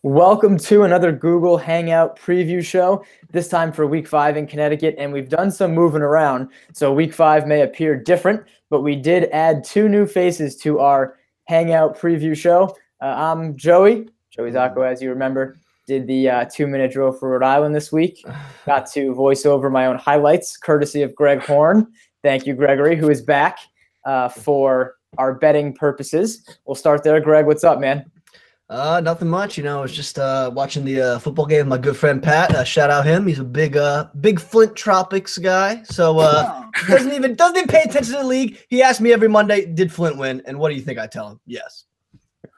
Welcome to another Google Hangout preview show, this time for week 5 in Connecticut, and we've done some moving around, so week 5 may appear different, but we did add 2 new faces to our Hangout preview show. I'm Joey Zacco, as you remember, did the 2-minute drill for Rhode Island this week. Got to voice over my own highlights, courtesy of Greg Horn. Thank you, Gregory, who is back for our betting purposes. We'll start there. Greg, what's up, man? Nothing much. I was just watching the football game with my good friend Pat. Shout out him. He's a big Flint Tropics guy. So doesn't even pay attention to the league. He asks me every Monday, did Flint win? And what do you think I tell him? Yes.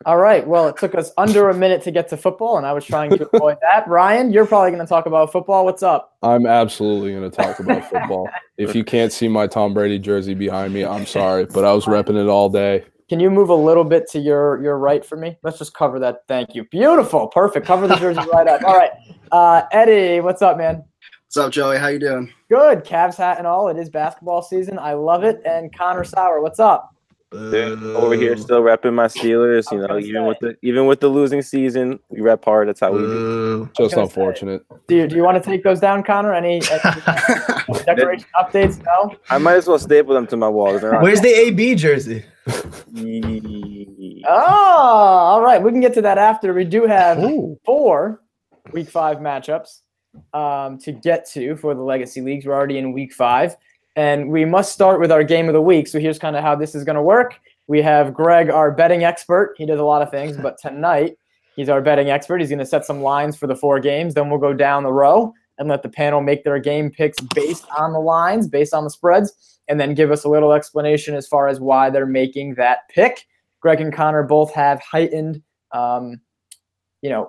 All right. Well, it took us under a minute to get to football, and I was trying to avoid that. Ryan, you're probably going to talk about football. What's up? I'm absolutely going to talk about football. If you can't see my Tom Brady jersey behind me, I'm sorry, but I was repping it all day. Can you move a little bit to your right for me? Let's just cover that. Thank you. Beautiful. Perfect. Cover the jersey right up. All right. Eddie, what's up, man? What's up, Joey? How you doing? Good. Cavs hat and all. It is basketball season. I love it. And Connor Sauer, what's up? Dude, over here still repping my Steelers. Even with the losing season, we rep hard. That's how we do. Just unfortunate. Do you want to take those down, Connor? Any decoration updates? No. I might as well staple them to my walls. Where's the AB jersey? Oh, all right. We can get to that after. We do have 4 week 5 matchups to get to for the Legacy Leagues. We're already in week 5. And we must start with our game of the week. So here's kind of how this is going to work. We have Greg, our betting expert. He does a lot of things, but tonight he's our betting expert. He's going to set some lines for the 4 games. Then we'll go down the row and let the panel make their game picks based on the lines, based on the spreads, and then give us a little explanation as far as why they're making that pick. Greg and Connor both have heightened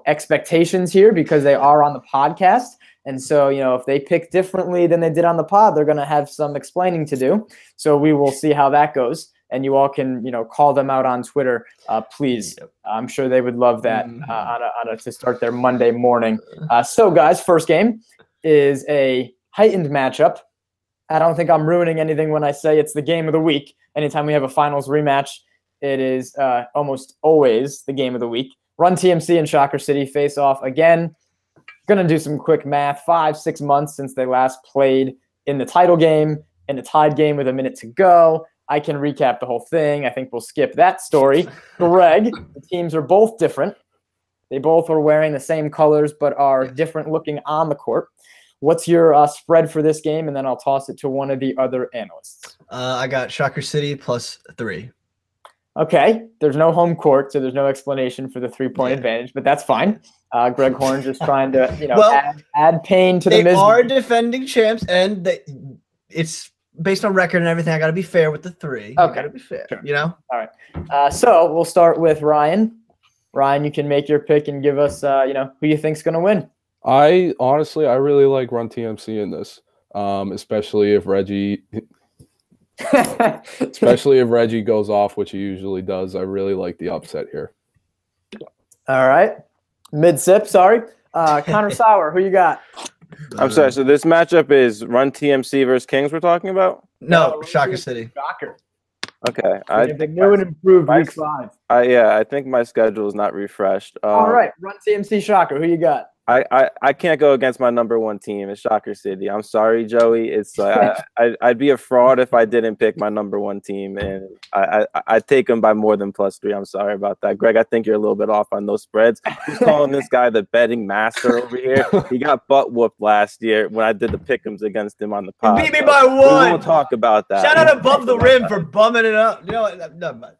expectations here because they are on the podcast. And so, if they pick differently than they did on the pod, they're going to have some explaining to do. So we will see how that goes. And you all can, call them out on Twitter, please. I'm sure they would love that to start their Monday morning. So, guys, first game is a heightened matchup. I don't think I'm ruining anything when I say it's the game of the week. Anytime we have a finals rematch, it is almost always the game of the week. Run TMC and Shocker City face off again. Going to do some quick math. 5-6 months since they last played in the title game, in a tied game with a minute to go. I can recap the whole thing. I think we'll skip that story. Greg, the teams are both different. They both are wearing the same colors but are different looking on the court. What's your spread for this game? And then I'll toss it to one of the other analysts. I got Shocker City +3. Okay. There's no home court, so there's no explanation for the 3-point advantage, but that's fine. Greg Horn just trying to, add pain to the misery. They are defending champs, and it's based on record and everything. I got to be fair with the 3. Okay. I got to be fair, All right. So we'll start with Ryan. Ryan, you can make your pick and give us, who you think's going to win. I really like Run TMC in this, especially if Reggie goes off, which he usually does. I really like the upset here. All right. Mid-sip, sorry. Connor Sauer, who you got? I'm sorry. So this matchup is Run TMC versus Kings we're talking about? No, Shocker City. Shocker. Okay. I think new and improved week 5. I think my schedule is not refreshed. All right. Run TMC Shocker, who you got? I can't go against my number 1 team. It's Shocker City. I'm sorry, Joey. It's I'd be a fraud if I didn't pick my number 1 team, and I'd take them by more than +3. I'm sorry about that, Greg. I think you're a little bit off on those spreads. Who's calling this guy the betting master over here? He got butt whooped last year when I did the pick'ems against him on the pod. He beat me by 1. We won't talk about that. Shout out Above the Rim for bumming it up. Never mind.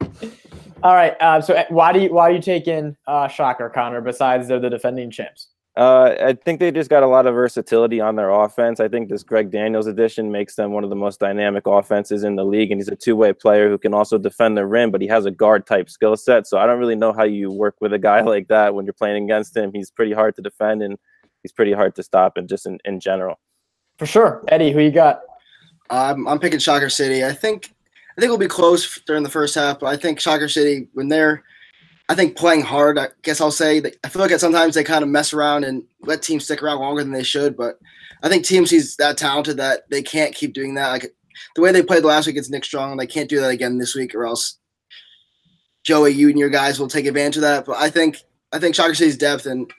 All right. So why do you take in Shocker, Connor? Besides they're the defending champs. I think they just got a lot of versatility on their offense. I think this Greg Daniels addition makes them one of the most dynamic offenses in the league, and he's a 2-way player who can also defend the rim, but he has a guard-type skill set, so I don't really know how you work with a guy like that when you're playing against him. He's pretty hard to defend, and he's pretty hard to stop, and just in general. For sure. Eddie, who you got? I'm picking Shocker City. I think it'll be close during the first half, but I think Shocker City, when they're playing hard, I guess I'll say. I feel like sometimes they kind of mess around and let teams stick around longer than they should. But I think TMC's that talented that they can't keep doing that. Like the way they played last week against Nick Strong, they can't do that again this week, or else Joey, you and your guys will take advantage of that. But I think I think Shocker City's depth and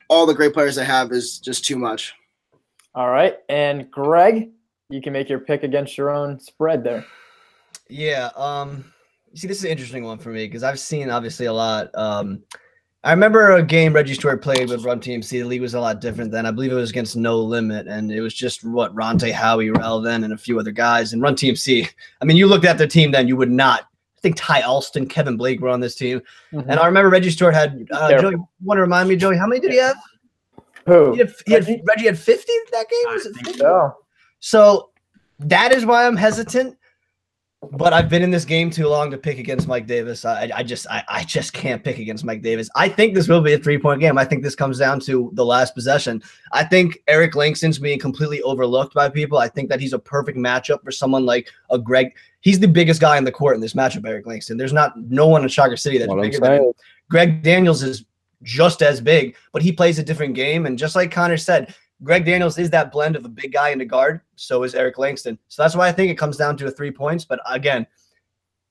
all the great players they have is just too much. All right. And Greg, you can make your pick against your own spread there. Yeah. See, this is an interesting one for me because I've seen obviously a lot. I remember a game Reggie Stewart played with Run TMC. The league was a lot different then. I believe it was against No Limit, and it was just Ronte, Howie, Relvin, and a few other guys. And Run TMC, I mean, you looked at their team then, you would not. I think Ty Alston, Kevin Blake were on this team. Mm-hmm. And I remember Reggie Stewart had, Joey, you want to remind me, Joey, how many did he have? Who? Reggie had 50 that game? Was it 50? So that is why I'm hesitant. But I've been in this game too long to pick against Mike Davis. I just can't pick against Mike Davis. I think this will be a 3-point game. I think this comes down to the last possession. I think Eric Langston's being completely overlooked by people. I think that he's a perfect matchup for someone like a Greg. He's the biggest guy in the court in this matchup, Eric Langston. There's no one in Shocker City that's bigger than him. Greg Daniels is just as big, but he plays a different game. And just like Connor said, Greg Daniels is that blend of a big guy and a guard. So is Eric Langston. So that's why I think it comes down to 3 points. But again,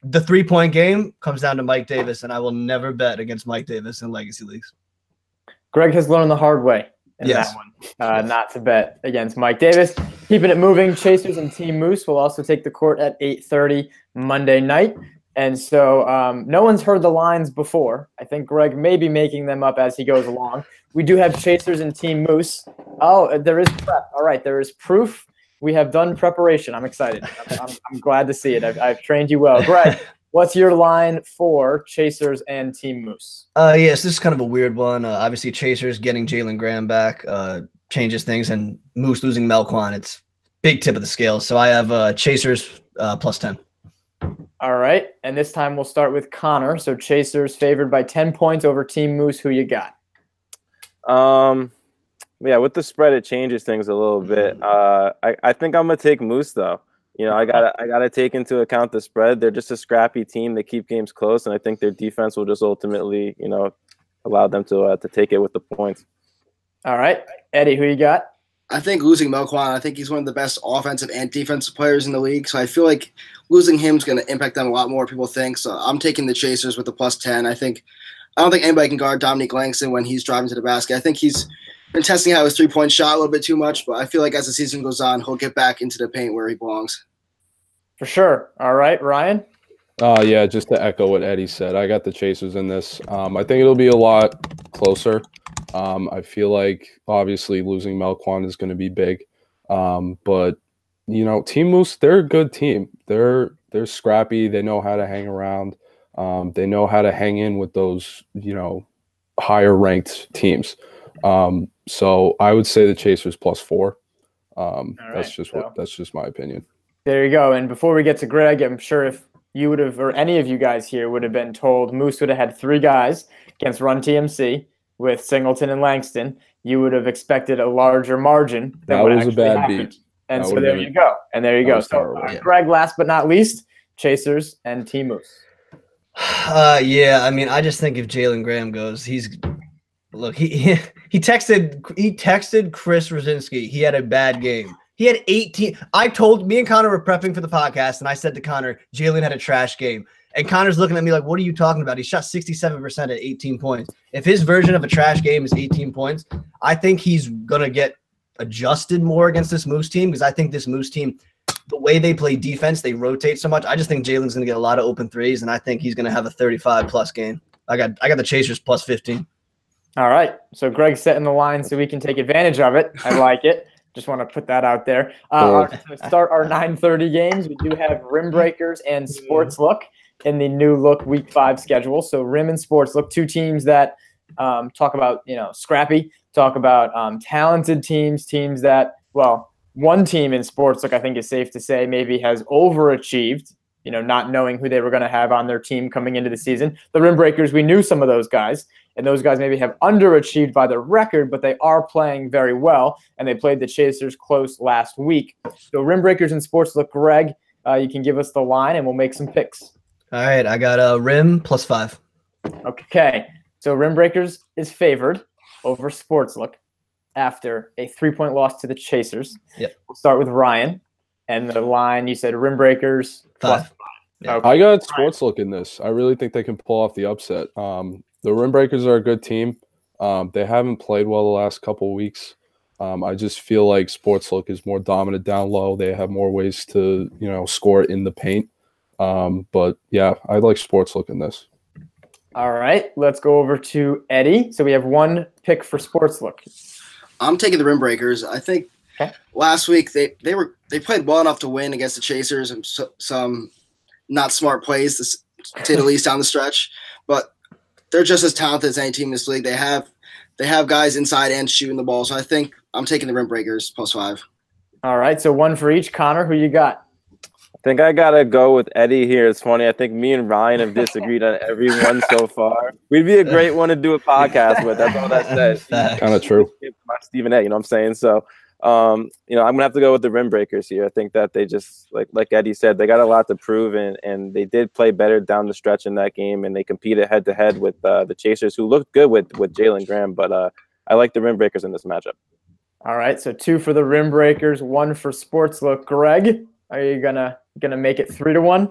the 3-point game comes down to Mike Davis, and I will never bet against Mike Davis in legacy leagues. Greg has learned the hard way in that one, not to bet against Mike Davis. Keeping it moving, Chasers and Team Moose will also take the court at 8:30 Monday night. And so no one's heard the lines before. I think Greg may be making them up as he goes along. We do have Chasers and Team Moose. Oh, there is prep. All right, there is proof. We have done preparation. I'm excited. I'm glad to see it. I've trained you well. Greg, what's your line for Chasers and Team Moose? Yes, this is kind of a weird one. Obviously, Chasers getting Jalen Graham back changes things, and Moose losing Melquan. It's big tip of the scale. So I have Chasers plus 10. All right, and this time we'll start with Connor. So Chasers favored by 10 points over Team Moose. Who you got? Yeah, with the spread, it changes things a little bit. I think I'm gonna take Moose though. You know, I gotta take into account the spread. They're just a scrappy team. They keep games close, and I think their defense will just ultimately, you know, allow them to take it with the points. All right, Eddie, who you got? I think losing Melquan, I think he's one of the best offensive and defensive players in the league. So I feel like losing him is going to impact them a lot more, people think. So I'm taking the Chasers with the plus 10. I don't think anybody can guard Dominique Langston when he's driving to the basket. I think he's been testing out his 3-point shot a little bit too much, but I feel like as the season goes on, he'll get back into the paint where he belongs. For sure. All right, Ryan? Yeah, just to echo what Eddie said, I got the Chasers in this. I think it'll be a lot closer. I feel like obviously losing Melquan is going to be big, but you know, Team Moose, they're a good team. They're scrappy. They know how to hang around. They know how to hang in with those, you know, higher ranked teams. So I would say the Chasers plus 4. That's just my opinion. There you go. And before we get to Greg, I'm sure if you would have, or any of you guys here would have been told Moose would have had 3 guys against Run TMC with Singleton and Langston, you would have expected a larger margin. That was a bad beat. And so there you go. And there you go. So Greg, last but not least, Chasers and Team Moose. Yeah, I mean, I just think if Jalen Graham goes, he texted Chris Rosinski. He had a bad game. He had 18. Me and Connor were prepping for the podcast, and I said to Connor, Jalen had a trash game. And Connor's looking at me like, what are you talking about? He shot 67% at 18 points. If his version of a trash game is 18 points, I think he's going to get adjusted more against this Moose team because I think this Moose team, the way they play defense, they rotate so much. I just think Jalen's going to get a lot of open threes, and I think he's going to have a 35-plus game. I got the Chasers plus 15. All right. So Greg's setting the line so we can take advantage of it. I like it. Just want to put that out there. To start our 9:30 games, we do have Rim Breakers and Sports Look in the new look Week 5 schedule. So Rim and Sports Look, 2 teams that talk about, you know, scrappy, talk about talented teams that, well, one team in Sports Look, I think is safe to say maybe has overachieved, you know, not knowing who they were going to have on their team coming into the season. The Rim Breakers, we knew some of those guys, and those guys maybe have underachieved by their record, but they are playing very well, and they played the Chasers close last week. So Rim Breakers and Sports Look, Greg, you can give us the line, and we'll make some picks. All right, I got Rim plus 5. Okay, so Rim Breakers is favored over Sports Look after a 3-point loss to the Chasers. Yep. We'll start with Ryan, and the line you said Rim Breakers plus 5. Yeah. Okay. I got Sports Look in this. I really think they can pull off the upset. The Rim are a good team. They haven't played well the last couple of weeks. I just feel like Sportslook is more dominant down low. They have more ways to, score in the paint. But yeah, I like Sportslook in this. All right, let's go over to Eddie. So we have one pick for Sportslook. I'm taking the Rim Breakers. I think last week they played well enough to win against the Chasers and some not smart plays to say the least down the stretch. But they're just as talented as any team in this league. They have guys inside and shooting the ball. So I think I'm taking the Rim Breakers +5. All right, so one for each. Connor, who you got? I think I gotta go with Eddie here. It's funny. I think me and Ryan have disagreed on every one so far. We'd be a great one to do a podcast with. That's all that says. Kind of true. Stephen A. You know what I'm saying? So, I'm gonna have to go with the Rim Breakers here. I think that they just like Eddie said, they got a lot to prove, and they did play better down the stretch in that game, and they competed head to head with the Chasers, who looked good with Jalen Graham. But I like the Rim Breakers in this matchup. All right, so 2 for the Rim Breakers, 1 for Sportslook. Greg, are you gonna make it 3-1?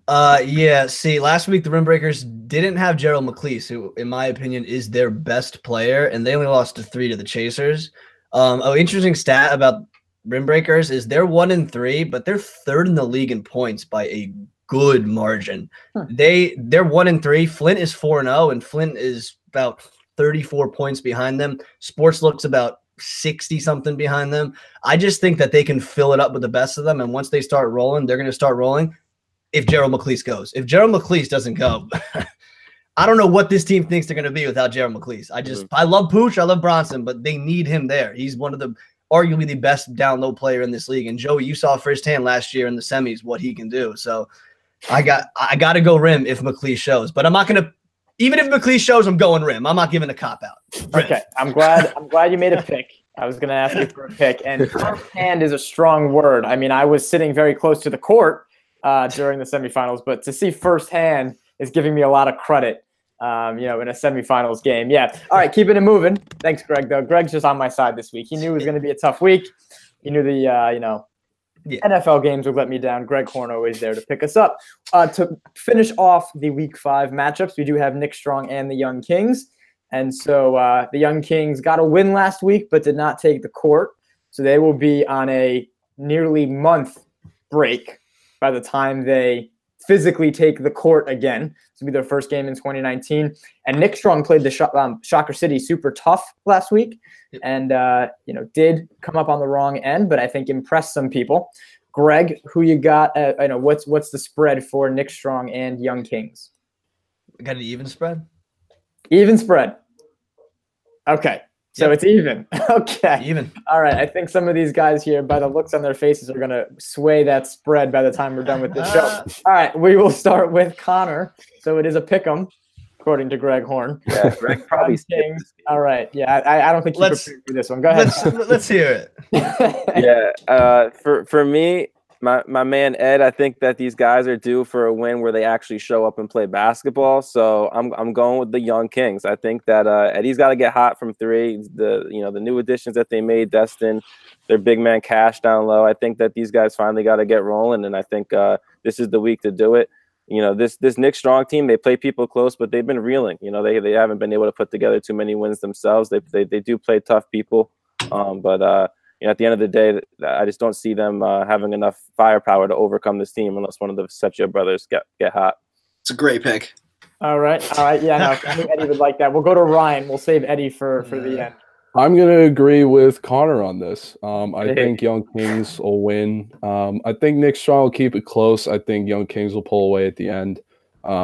Yeah. See, last week the Rim Breakers didn't have Gerald McLeese, who, in my opinion, is their best player, and they only lost to 3 to the Chasers. Interesting stat about Rim Breakers is they're 1-3, but they're 3rd in the league in points by a good margin. They're 1-3. Flint is 4-0, and Flint is about 34 points behind them. Sportslook's about 60 something behind them. I just think that they can fill it up with the best of them, and once they start rolling, they're going to start rolling. If Gerald McLeese goes, if Gerald McLeese doesn't go, I don't know what this team thinks they're going to be without Gerald McLeese. I love Pooch, I love Bronson, but they need him there. He's one of the arguably the best down low player in this league. And Joey, you saw firsthand last year in the semis what he can do. So I got to go Rim if McLeese shows, but I'm not going to. Even if McLeese shows, I'm going Rim. I'm not giving a cop out. Rim. Okay, I'm glad you made a pick. I was going to ask you for a pick, and firsthand is a strong word. I mean, I was sitting very close to the court during the semifinals, but to see firsthand is giving me a lot of credit. In a semifinals game. Yeah. All right, keeping it moving. Thanks, Greg. Though Greg's just on my side this week. He knew it was going to be a tough week. He knew the NFL games would let me down. Greg Horn always there to pick us up. To finish off the Week 5 matchups, we do have Nick Strong and the Young Kings. And so the Young Kings got a win last week, but did not take the court. So they will be on a nearly month break by the time they physically take the court again. This will be their first game in 2019. And Nick Strong played the Shocker City super tough last week and, did come up on the wrong end, but I think impressed some people. Greg, who you got? What's the spread for Nick Strong and Young Kings? We got an even spread? Even spread. Okay. So It's even. Okay. Even. All right. I think some of these guys here, by the looks on their faces, are going to sway that spread by the time we're done with this show. All right. We will start with Connor. So it is a pick-em, according to Greg Horn. Yeah, Greg probably Kings. All right. Yeah, I don't think you prepared for this one. Go ahead. Let's hear it. Yeah. For me, my man Ed, I think that these guys are due for a win where they actually show up and play basketball. So I'm going with the Young Kings. I think that Eddie's got to get hot from 3. The new additions that they made, Destin, their big man Cash down low. I think that these guys finally got to get rolling, and I think this is the week to do it. This Nick Strong team, they play people close, but they've been reeling. They haven't been able to put together too many wins themselves. They do play tough people, but at the end of the day, I just don't see them having enough firepower to overcome this team unless one of the Sepchia brothers get hot. It's a great pick. All right. Yeah, no, I knew Eddie would like that. We'll go to Ryan. We'll save Eddie for the end. I'm going to agree with Connor on this. I think Young Kings will win. I think Nick Strong will keep it close. I think Young Kings will pull away at the end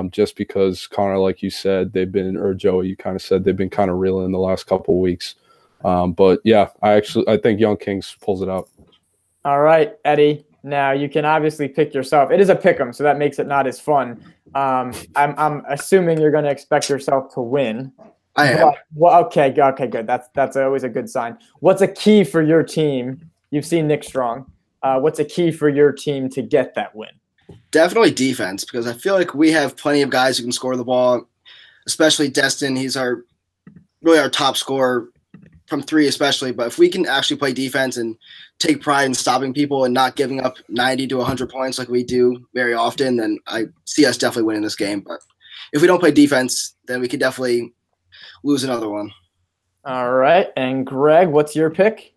just because, Connor, like you said, or Joey, you kind of said they've been kind of reeling in the last couple of weeks. But yeah, I think Young Kings pulls it out. All right, Eddie. Now you can obviously pick yourself. It is a pick 'em, so that makes it not as fun. I'm assuming you're going to expect yourself to win. I am. Well, okay, good. That's always a good sign. What's a key for your team? You've seen Nick Strong. What's a key for your team to get that win? Definitely defense, because I feel like we have plenty of guys who can score the ball, especially Destin. He's really our top scorer from 3 especially. But if we can actually play defense and take pride in stopping people and not giving up 90 to 100 points like we do very often, then I see us definitely winning this game. But if we don't play defense, then we could definitely lose another one. All right. And Greg, what's your pick?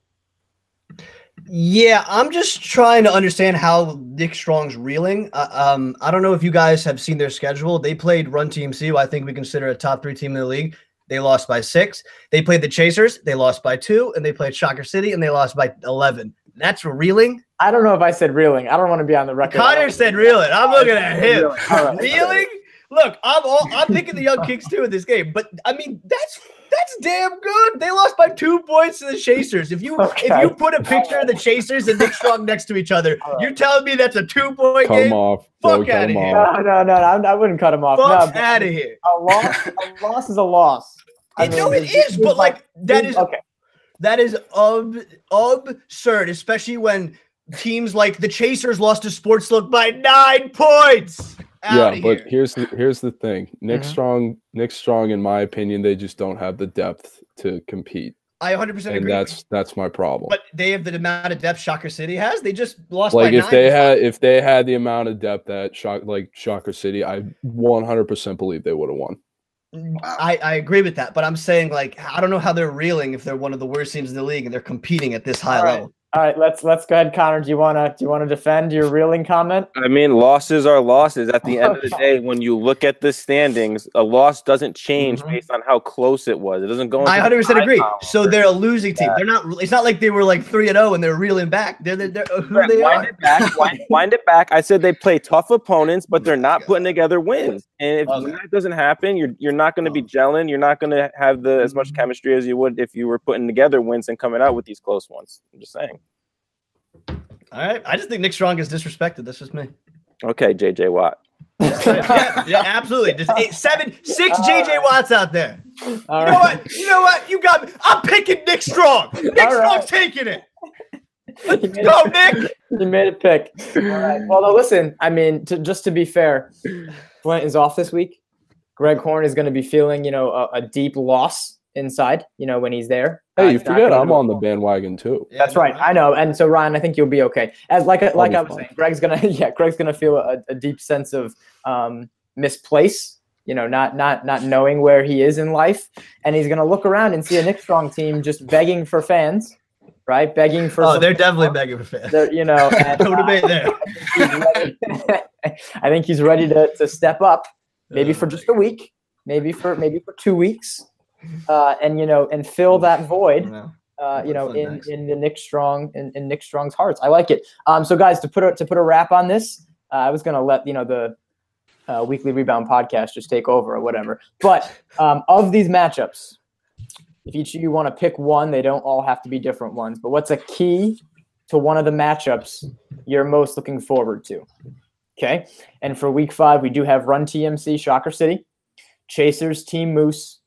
Yeah, I'm just trying to understand how Nick Strong's reeling. I don't know if you guys have seen their schedule. They played Run TMC, who I think we consider a top 3 team in the league. They lost by 6. They played the Chasers. They lost by 2. And they played Shocker City, and they lost by 11. That's reeling? I don't know if I said reeling. I don't want to be on the record. Connor said reeling. I'm looking at him. Right. Reeling? Look, I'm picking the Young Kings too in this game, but I mean that's damn good. They lost by 2 points to the Chasers. If you put a picture of the Chasers and Nick Strong next to each other, you're telling me that's a 2-point game? Come off. Bro, Fuck out of here. No, I wouldn't cut him off. Fuck out of here. A loss is a loss. No, it is, but like that is okay. That is absurd, especially when teams like the Chasers lost to Sportslook by 9 points. Yeah, but here's the thing. Nick Strong, in my opinion, they just don't have the depth to compete. I 100% agree. And that's my problem. But they have the amount of depth Shocker City has. They just lost like by 9. if they had the amount of depth that Shocker City, I 100% believe they would have won. I agree with that, but I'm saying like I don't know how they're reeling if they're one of the worst teams in the league and they're competing at this high level. All right, let's go ahead, Connor. Do you wanna defend your reeling comment? I mean, losses are losses. At the end of the day, when you look at the standings, a loss doesn't change based on how close it was. It doesn't go. I 100% agree. So they're a losing team. They're not. It's not like they were like 3-0 and they're reeling back. They're who they are. Wind it back. I said they play tough opponents, but they're not putting together wins. And if that doesn't happen, you're not going to be gelling. You're not going to have as much chemistry as you would if you were putting together wins and coming out with these close ones. I'm just saying. All right. I just think Nick Strong is disrespected. That's just me. Okay, JJ Watt. yeah, absolutely. Just 6 JJ Watts out there. You know what? You got me. I'm picking Nick Strong. Nick Strong's taking it. Let's go, Nick. You made a pick. All right. Well, no, listen. I mean, just to be fair, Flint is off this week. Greg Horn is going to be feeling, a deep loss inside, when he's there. Hey, you forget I'm on the bandwagon too. That's right. I know. And so Ryan, I think you'll be okay. As like I was saying, Greg's gonna feel a deep sense of misplace, not knowing where he is in life. And he's gonna look around and see a Nick Strong team just begging for fans, right? Begging for they're definitely begging for fans. And, no debate there. I think he's ready to step up, maybe for just a week, maybe for 2 weeks. And fill that void, in the Nick Strong in Nick Strong's hearts. I like it. So guys, to put a wrap on this, I was gonna let the Weekly Rebound podcast just take over or whatever. But of these matchups, if each of you want to pick one, they don't all have to be different ones. But what's a key to one of the matchups you're most looking forward to? Okay, and for Week 5, we do have Run TMC Shocker City, Chasers Team Moose,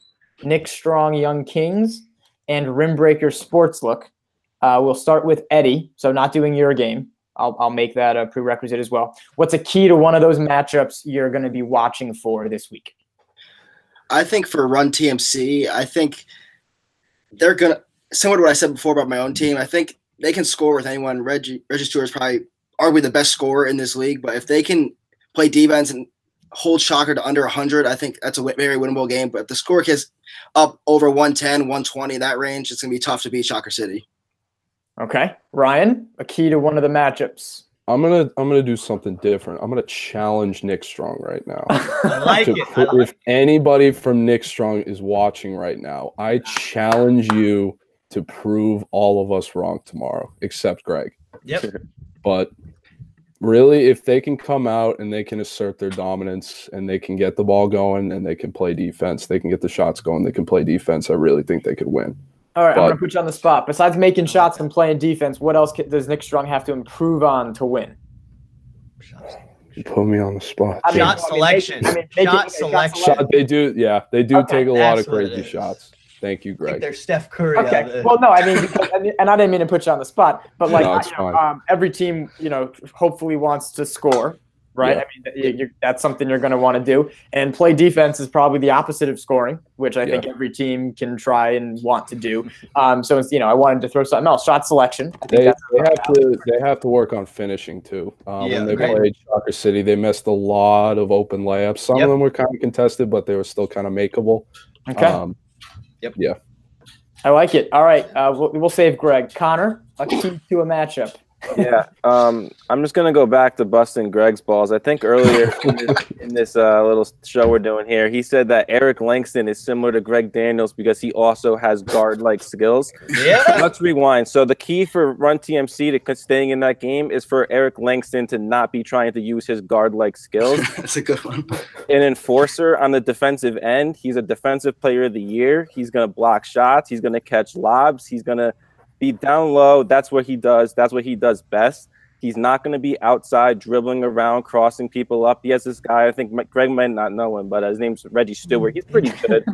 Nick Strong Young Kings, and Rimbreaker Sportslook. We'll start with Eddie, so not doing your game. I'll make that a prerequisite as well. What's a key to one of those matchups you're going to be watching for this week? I think for Run TMC, I think they're going to, similar to what I said before about my own team, I think they can score with anyone. Reggie Stewart is probably arguably the best scorer in this league, but if they can play defense and hold Shocker to under 100, I think that's a very winnable game. But if the score gets up over 110, 120, that range, it's going to be tough to beat Shocker City. Okay. Ryan, a key to one of the matchups. I'm gonna do something different. I'm gonna challenge Nick Strong right now. I like it. If anybody from Nick Strong is watching right now, I challenge you to prove all of us wrong tomorrow, except Greg. Yep. But really, if they can come out and they can assert their dominance and they can get the ball going and they can play defense, they can get the shots going, they can play defense, I really think they could win. All right, I'm going to put you on the spot. Besides making shots and playing defense, what else does Nick Strong have to improve on to win? You put me on the spot. Shot selection. Shot selection. They do take a lot of crazy shots. Thank you, Greg. They're Steph Curry. Okay. Well, no, I mean, and I didn't mean to put you on the spot, but like, no, every team, hopefully wants to score, right? Yeah. I mean, that's something you're going to want to do. And play defense is probably the opposite of scoring, which I think every team can try and want to do. So it's, I wanted to throw something else. Shot selection. I think They have to work on finishing too. When they played Shocker City, they missed a lot of open layups. Some of them were kind of contested, but they were still kind of makeable. Okay. Yeah. I like it. All right. We'll save Greg. Connor, a key to a matchup. Yeah, I'm just gonna go back to busting Greg's balls. I think earlier in this little show we're doing here, he said that Eric Langston is similar to Greg Daniels because he also has guard-like skills. Yeah. Let's rewind. So the key for Run TMC to staying in that game is for Eric Langston to not be trying to use his guard-like skills. That's a good one. An enforcer on the defensive end. He's a defensive player of the year. He's gonna block shots. He's gonna catch lobs. He's gonna be down low. That's what he does. That's what he does best. He's not going to be outside dribbling around, crossing people up. He has this guy, I think Greg might not know him, but his name's Reggie Stewart. He's pretty good,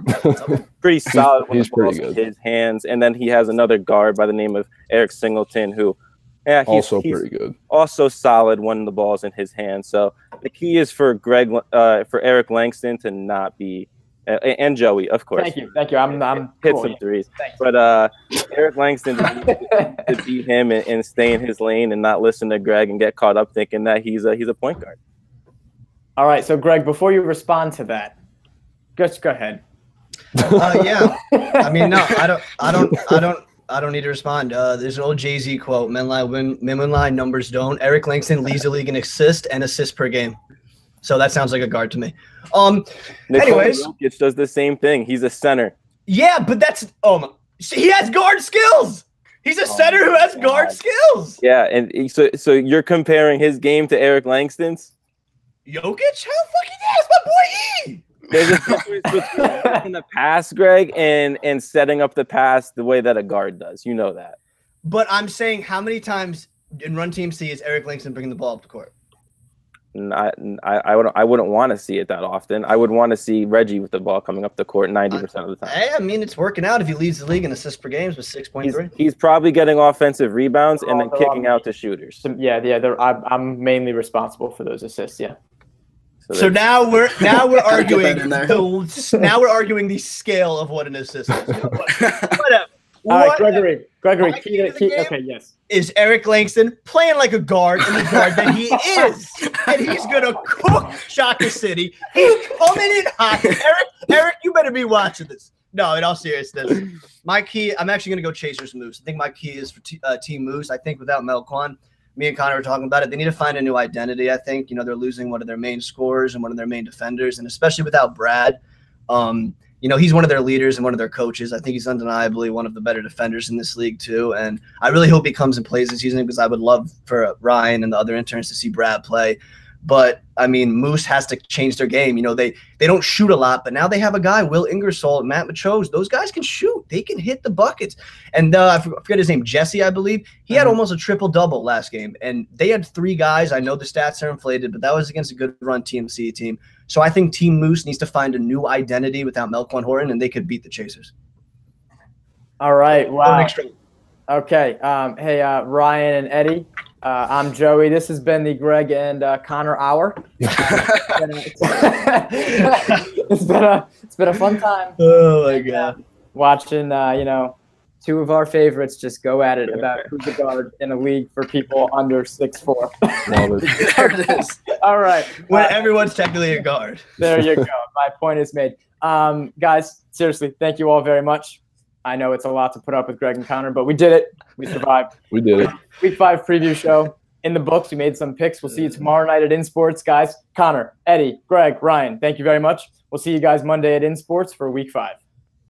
pretty solid with the balls in his hands. And then he has another guard by the name of Eric Singleton, who, he's pretty good. Also solid when the ball's in his hands. So the key is for for Eric Langston to not be. And Joey, of course. Thank you. I'm hit cool. some threes. Thanks. But Eric Langston to beat him and stay in his lane and not listen to Greg and get caught up thinking that he's a point guard. All right, so Greg, before you respond to that, just go ahead. Yeah. I mean, no, I don't need to respond. There's an old Jay-Z quote: "Men lie, numbers don't." Eric Langston leads the league in assists per game. So that sounds like a guard to me. Anyways, Jokic does the same thing. He's a center. Yeah, but he has guard skills. He's a center who has guard skills. Yeah, and so you're comparing his game to Eric Langston's? Jokic? How fucking yes, my boy E. There's a difference between the pass, Greg, and setting up the pass the way that a guard does. You know that. But I'm saying, how many times in Run TMC is Eric Langston bringing the ball up the court? I wouldn't want to see it that often. I would want to see Reggie with the ball coming up the court 90% of the time. I mean, it's working out if he leads the league in assists per game with 6.3. He's probably getting offensive rebounds and then kicking out to shooters. I'm mainly responsible for those assists. Yeah. So now we're arguing now we're arguing the scale of what an assist is. Whatever. All right, Gregory. Okay, yes. Is Eric Langston playing like a guard in the guard that he is, and he's gonna cook Shocker City. He's coming in hot. Eric, you better be watching this. No, in all seriousness, my key. I'm actually gonna go Chasers Moose. I think my key is for Team Moose. I think without Melquan, me and Connor were talking about it. They need to find a new identity. I think they're losing one of their main scorers and one of their main defenders, and especially without Brad. He's one of their leaders and one of their coaches. I think he's undeniably one of the better defenders in this league too. And I really hope he comes and plays this season because I would love for Ryan and the other interns to see Brad play. But I mean, Moose has to change their game. They don't shoot a lot, but now they have a guy, Will Ingersoll, Matt Machos. Those guys can shoot. They can hit the buckets. And I forget his name, Jesse, I believe. He had almost a triple-double last game. And they had 3 guys. I know the stats are inflated, but that was against a good Run TMC team. So I think Team Moose needs to find a new identity without Melquan Horan, and they could beat the Chasers. All right. Wow. Okay. Hey, Ryan and Eddie. I'm Joey. This has been the Greg and Connor Hour. It's been a fun time. Oh my God! Watching 2 of our favorites just go at it about who's the guard in a league for people under 6'4". There it is. All right. When everyone's technically a guard. There you go. My point is made. Guys, seriously, thank you all very much. I know it's a lot to put up with Greg and Connor, but we did it. We survived. We did it. Week 5 preview show in the books. We made some picks. We'll see you tomorrow night at InSports, guys. Connor, Eddie, Greg, Ryan, thank you very much. We'll see you guys Monday at InSports for Week 5.